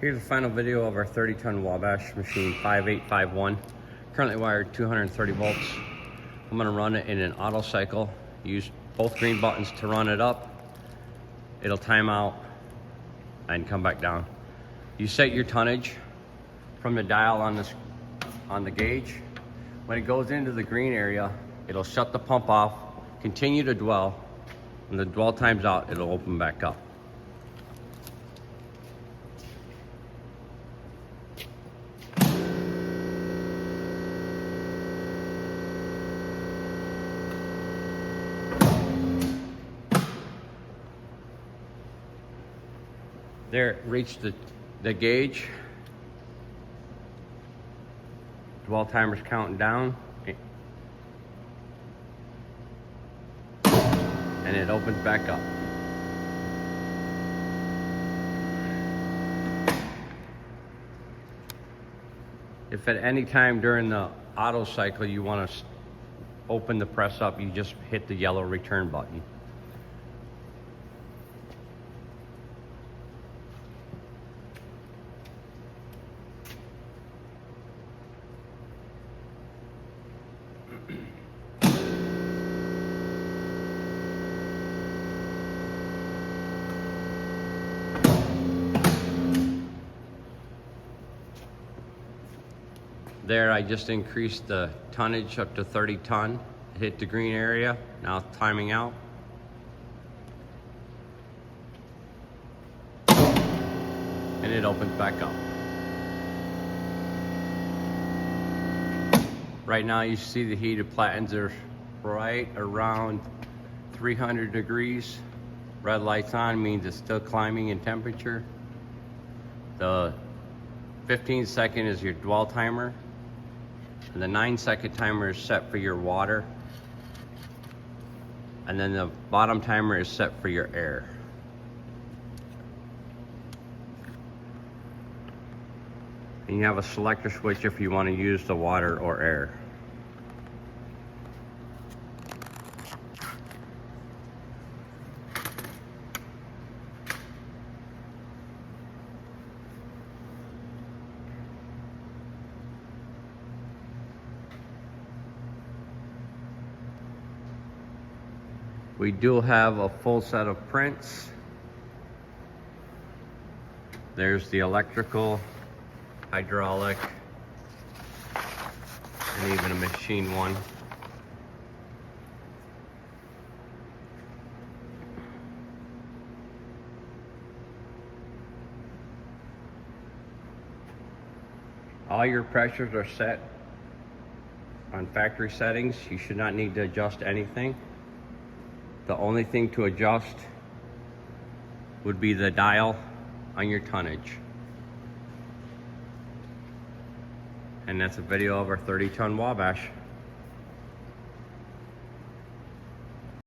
Here's a final video of our 30-ton Wabash machine 5851. Currently wired 230 volts. I'm going to run it in an auto cycle. Use both green buttons to run it up. It'll time out and come back down. You set your tonnage from the dial on the gauge. When it goes into the green area, it'll shut the pump off, continue to dwell. When the dwell time's out, it'll open back up. There, it reached the gauge. Dwell timer's counting down. And it opens back up. If at any time during the auto cycle you want to open the press up, you just hit the yellow return button. There, I just increased the tonnage up to 30 ton. Hit the green area, now it's timing out. And it opens back up. Right now you see the heated platens are right around 300 degrees. Red light's on means it's still climbing in temperature. The 15-second is your dwell timer. And the 9-second timer is set for your water. And then the bottom timer is set for your air. And you have a selector switch if you want to use the water or air. We do have a full set of prints. There's the electrical, hydraulic, and even a machine one. All your pressures are set on factory settings. You should not need to adjust anything. The only thing to adjust would be the dial on your tonnage. And that's a video of our 30-ton Wabash.